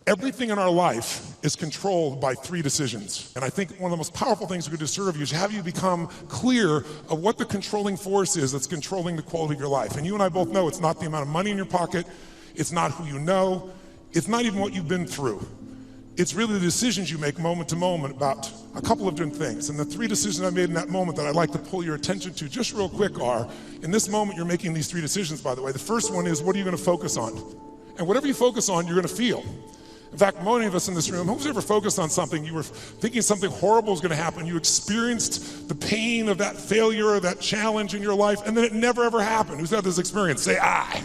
Everything in our life is controlled by 3 decisions. And I think one of the most powerful things we could do to serve you is have you become clear of what the controlling force is that's controlling the quality of your life. And you and I both know it's not the amount of money in your pocket, it's not who you know, it's not even what you've been through. It's really the decisions you make moment to moment about a couple of different things. And the 3 decisions I made in that moment that I'd like to pull your attention to just real quick are, in this moment you're making these 3 decisions, by the way. The first one is, what are you gonna focus on? And whatever you focus on, you're gonna feel. In fact, many of us in this room, who's ever focused on something, you were thinking something horrible was gonna happen, you experienced the pain of that failure or that challenge in your life, and then it never ever happened. Who's had this experience? Say, I.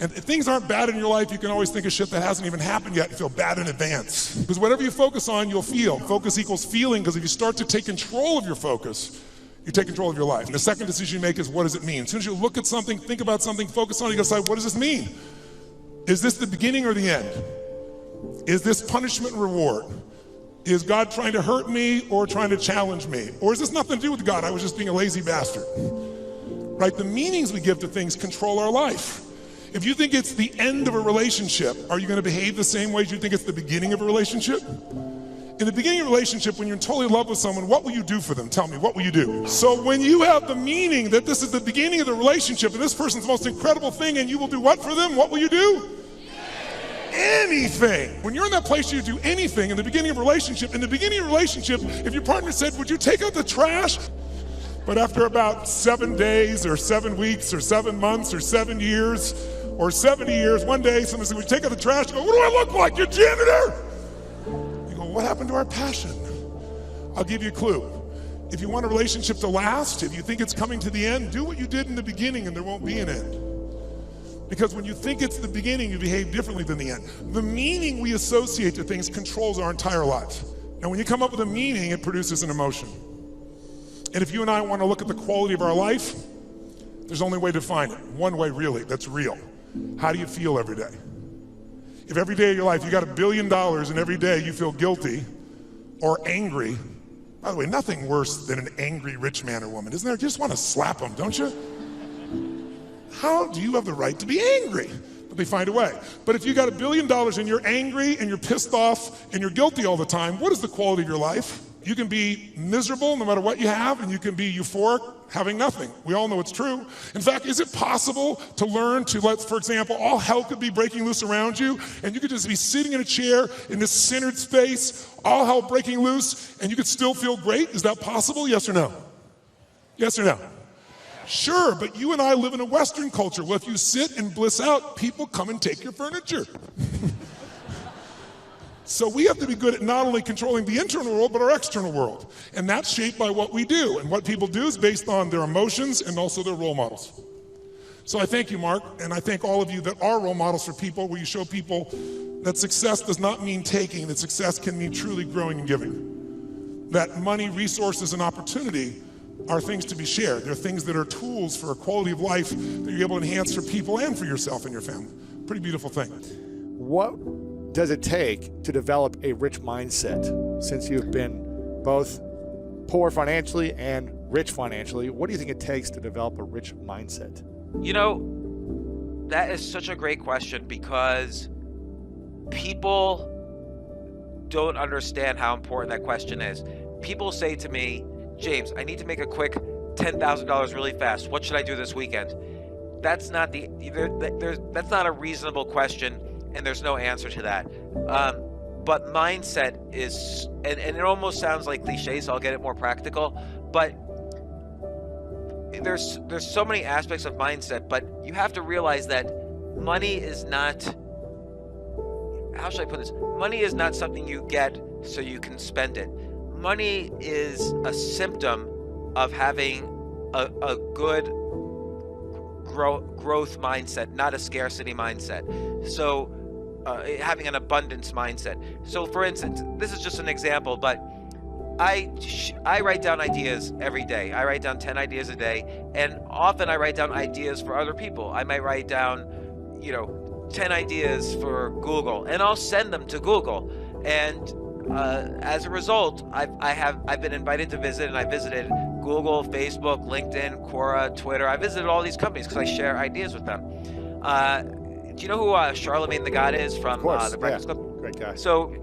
And if things aren't bad in your life, you can always think of shit that hasn't even happened yet and feel bad in advance. Because whatever you focus on, you'll feel. Focus equals feeling, because if you start to take control of your focus, you take control of your life. And the second decision you make is, what does it mean? As soon as you look at something, think about something, focus on it, you gotta decide, what does this mean? Is this the beginning or the end? Is this punishment and reward? Is God trying to hurt me or trying to challenge me? Or is this nothing to do with God? I was just being a lazy bastard. Right? The meanings we give to things control our life. If you think it's the end of a relationship, are you going to behave the same way as you think it's the beginning of a relationship? In the beginning of a relationship, when you're totally in love with someone, what will you do for them? Tell me, what will you do? So when you have the meaning that this is the beginning of the relationship and this person's the most incredible thing, and you will do what for them? What will you do? Anything. When you're in that place, you do anything in the beginning of a relationship. In the beginning of a relationship, if your partner said, would you take out the trash? But after about 7 days or 7 weeks or 7 months or 7 years or 70 years, one day someone said, would you take out the trash? You go, what do I look like, your janitor? You go, what happened to our passion? I'll give you a clue. If you want a relationship to last, if you think it's coming to the end, do what you did in the beginning and there won't be an end. Because when you think it's the beginning, you behave differently than the end. The meaning we associate to things controls our entire lives. And when you come up with a meaning, it produces an emotion. And if you and I want to look at the quality of our life, there's only a way to define it. One way, really, that's real. How do you feel every day? If every day of your life you got $1 billion and every day you feel guilty or angry, by the way, nothing worse than an angry rich man or woman, isn't there? You just want to slap them, don't you? How do you have the right to be angry? But they find a way. But if you got $1 billion and you're angry and you're pissed off and you're guilty all the time, what is the quality of your life? You can be miserable no matter what you have, and you can be euphoric having nothing. We all know it's true. In fact, is it possible to learn to let, for example, all hell could be breaking loose around you, and you could just be sitting in a chair in this centered space, all hell breaking loose, and you could still feel great? Is that possible? Yes or no? Yes or no? Sure, but you and I live in a Western culture. Well, if you sit and bliss out, people come and take your furniture. So we have to be good at not only controlling the internal world, but our external world. And that's shaped by what we do. And what people do is based on their emotions and also their role models. So I thank you, Mark, and I thank all of you that are role models for people, where you show people that success does not mean taking, that success can mean truly growing and giving. That money, resources, and opportunity are things to be shared. They're things that are tools for a quality of life that you're able to enhance for people and for yourself and your family. Pretty beautiful thing. What does it take to develop a rich mindset? Since you've been both poor financially and rich financially, what do you think it takes to develop a rich mindset? You know, that is such a great question, because people don't understand how important that question is. People say to me, James, I need to make a quick $10,000 really fast. What should I do this weekend? That's not that's not a reasonable question, and there's no answer to that. But mindset is, and it almost sounds like cliche, so I'll get it more practical, but there's so many aspects of mindset, but you have to realize that money is not, how should I put this? Money is not something you get so you can spend it. Money is a symptom of having a good growth mindset, not a scarcity mindset. So having an abundance mindset. So for instance, this is just an example, but I write down ideas every day. I write down 10 ideas a day, and often I write down ideas for other people. I might write down, 10 ideas for Google, and I'll send them to Google. And as a result, I've been invited to visit, and I visited Google, Facebook, LinkedIn, Quora, Twitter. I visited all these companies because I share ideas with them. Do you know who Charlemagne the God is from Of course, the Breakfast Club? Great guy. So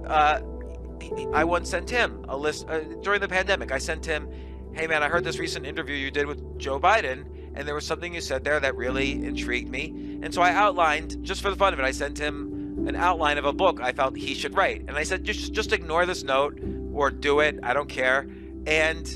I once sent him a list during the pandemic. I sent him, hey man, I heard this recent interview you did with Joe Biden, and there was something you said there that really intrigued me. And so I outlined, just for the fun of it, I sent him an outline of a book I felt he should write. And I said, just ignore this note or do it. I don't care. And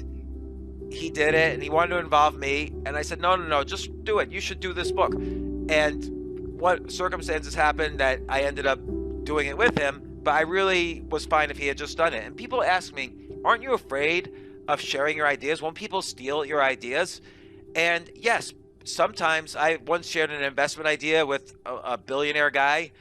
he did it, and he wanted to involve me. And I said, no, just do it. You should do this book. And what circumstances happened that I ended up doing it with him, but I really was fine if he had just done it. And people ask me, aren't you afraid of sharing your ideas? Won't people steal your ideas? And yes, sometimes. I once shared an investment idea with a billionaire guy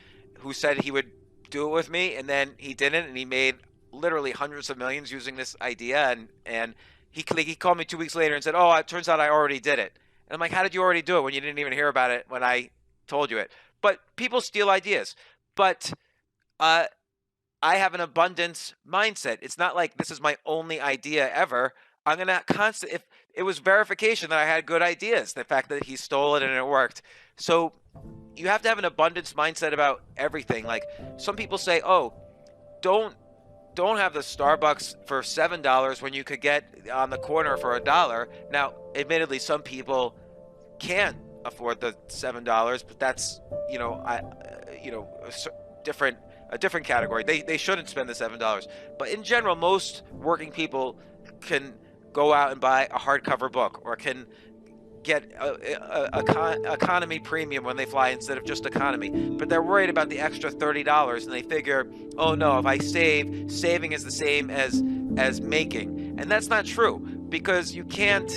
who said he would do it with me, and then he didn't, and he made literally hundreds of millions using this idea. And he called me 2 weeks later and said, oh, it turns out I already did it. And I'm like, how did you already do it when you didn't even hear about it when I told you it? But people steal ideas. But I have an abundance mindset. It's not like this is my only idea ever. I'm going to if it was verification that I had good ideas, the fact that he stole it and it worked. So you have to have an abundance mindset about everything. Like some people say, oh, don't have the Starbucks for $7 when you could get on the corner for $1. Now, admittedly, some people can't afford the $7, but that's, a different category. They shouldn't spend the $7. But in general, most working people can go out and buy a hardcover book, or can get economy premium when they fly instead of just economy. But they're worried about the extra $30, and they figure, oh no, if I saving is the same as making. And that's not true, because you can't,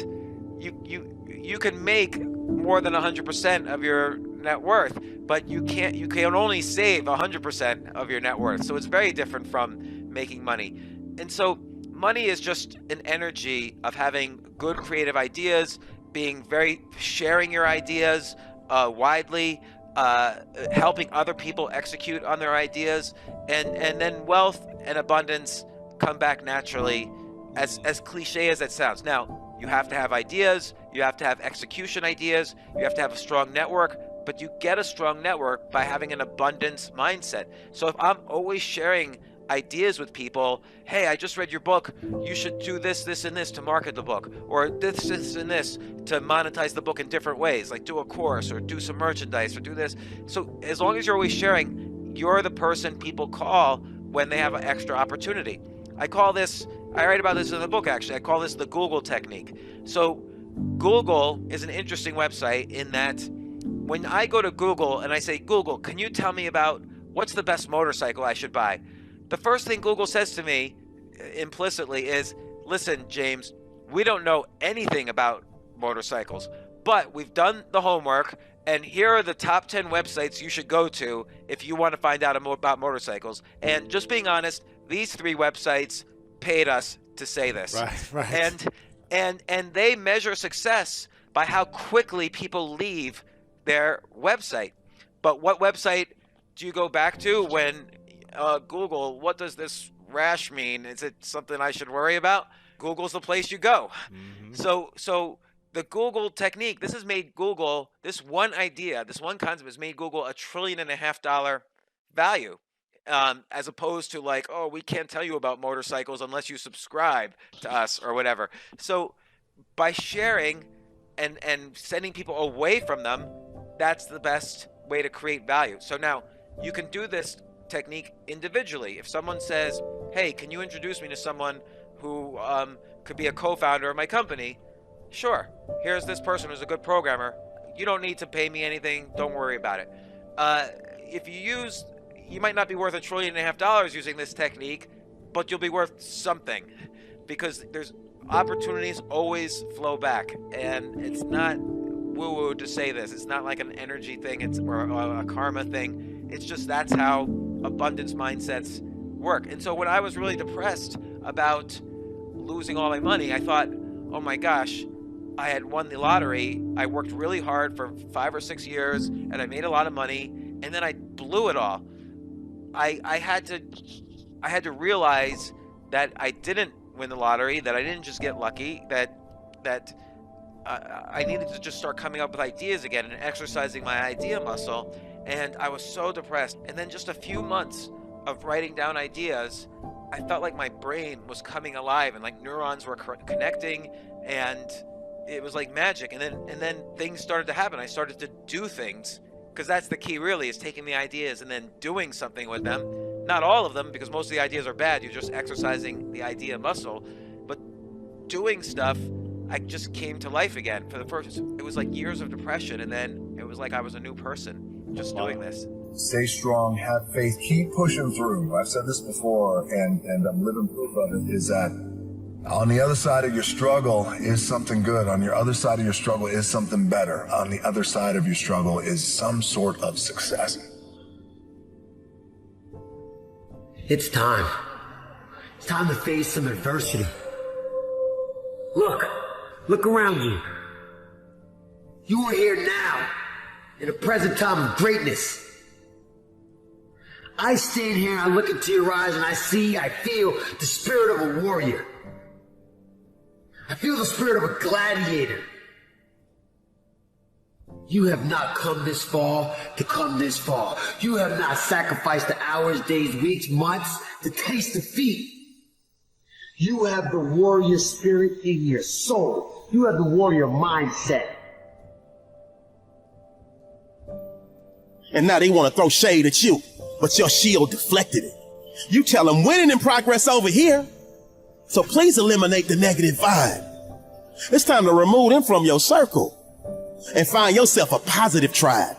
you can make more than 100% of your net worth, but you can only save 100% of your net worth. So it's very different from making money. And so money is just an energy of having good creative ideas, sharing your ideas widely, helping other people execute on their ideas, and then wealth and abundance come back naturally, as cliche as that sounds. Now, you have to have ideas, you have to have execution ideas, you have to have a strong network, but you get a strong network by having an abundance mindset. So if I'm always sharing ideas with people, hey, I just read your book, you should do this, this, and this to market the book, or this, and this to monetize the book in different ways, like do a course or do some merchandise or do this. So as long as you're always sharing, you're the person people call when they have an extra opportunity. I write about this in the book, actually. I call this the Google technique. So Google is an interesting website in that when I go to Google and I say, Google, can you tell me about what's the best motorcycle I should buy? The first thing Google says to me implicitly is, listen, James, we don't know anything about motorcycles, but we've done the homework, and here are the top 10 websites you should go to if you want to find out about motorcycles. And just being honest, these 3 websites paid us to say this. Right. And they measure success by how quickly people leave their website. But what website do you go back to when Google, what does this rash mean? Is it something I should worry about? Google's the place you go. Mm-hmm. So the Google technique, this has made Google, this one idea, this one concept has made Google $1.5 trillion value. As opposed to like, oh, we can't tell you about motorcycles unless you subscribe to us or whatever. So by sharing and sending people away from them, that's the best way to create value. So now you can do this technique individually. If someone says, hey, can you introduce me to someone who could be a co-founder of my company? Sure. Here's this person who's a good programmer. You don't need to pay me anything. Don't worry about it. You might not be worth $1.5 trillion using this technique, but you'll be worth something, because there's opportunities always flow back. And it's not woo-woo to say this. It's not like an energy thing or a karma thing. It's just that's how abundance mindsets work. And so when I was really depressed about losing all my money, I thought, oh my gosh, I had won the lottery. I worked really hard for 5 or 6 years, and I made a lot of money, and then I blew it all. I had to realize that I didn't win the lottery, that I didn't just get lucky, that I needed to just start coming up with ideas again and exercising my idea muscle. and I was so depressed. And then just a few months of writing down ideas, I felt like my brain was coming alive and like neurons were connecting, and it was like magic. And then things started to happen. I started to do things, because that's the key really, is taking the ideas and then doing something with them. Not all of them, because most of the ideas are bad. You're just exercising the idea muscle. But doing stuff, I just came to life again. For the first, it was like years of depression, and then it was like I was a new person just doing this. Stay strong, have faith, keep pushing through. I've said this before, and I'm living proof of it, is that on the other side of your struggle is something good. On your other side of your struggle is something better. On the other side of your struggle is some sort of success. It's time. It's time to face some adversity. Look around you. You are here now, in a present time of greatness. I stand here and I look into your eyes and I feel the spirit of a warrior. I feel the spirit of a gladiator. You have not come this far to come this far. You have not sacrificed the hours, days, weeks, months to taste defeat. You have the warrior spirit in your soul. You have the warrior mindset. And now they want to throw shade at you, but your shield deflected it. You tell them winning in progress over here. So please eliminate the negative vibe. It's time to remove them from your circle and find yourself a positive tribe.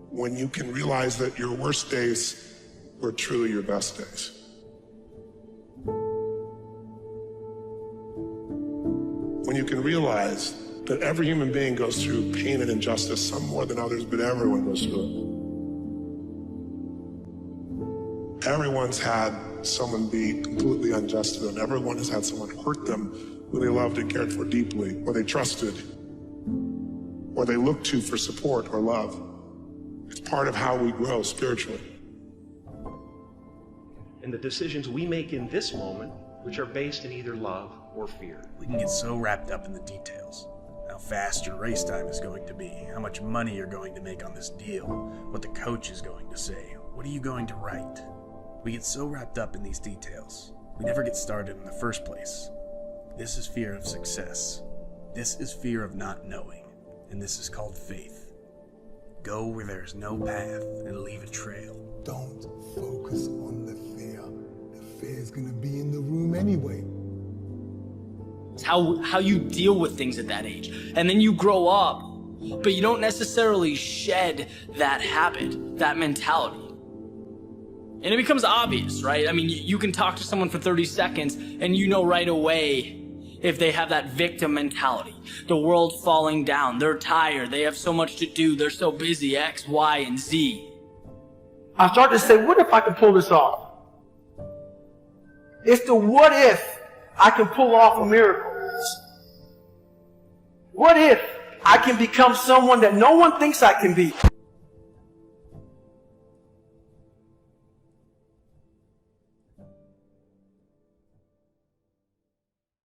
When you can realize that your worst days were truly your best days. When you can realize that every human being goes through pain and injustice, some more than others, but everyone goes through it. Everyone's had someone be completely unjust to them. Everyone has had someone hurt them who they loved and cared for deeply, or they trusted, or they looked to for support or love. It's part of how we grow spiritually. And the decisions we make in this moment, which are based in either love or fear. We can get so wrapped up in the details. How fast your race time is going to be, how much money you're going to make on this deal, what the coach is going to say, what are you going to write. We get so wrapped up in these details, we never get started in the first place. This is fear of success. This is fear of not knowing, and this is called faith. Go where there is no path and leave a trail. Don't focus on the fear. The fear is going to be in the room anyway. It's how you deal with things at that age. And then you grow up, but you don't necessarily shed that habit, that mentality. And it becomes obvious, right? I mean, you can talk to someone for 30 seconds and you know right away if they have that victim mentality. The world's falling down, they're tired, they have so much to do, they're so busy, X, Y, and Z. I start to say, what if I can pull this off? It's the what if I can pull off a miracle. What if I can become someone that no one thinks I can be?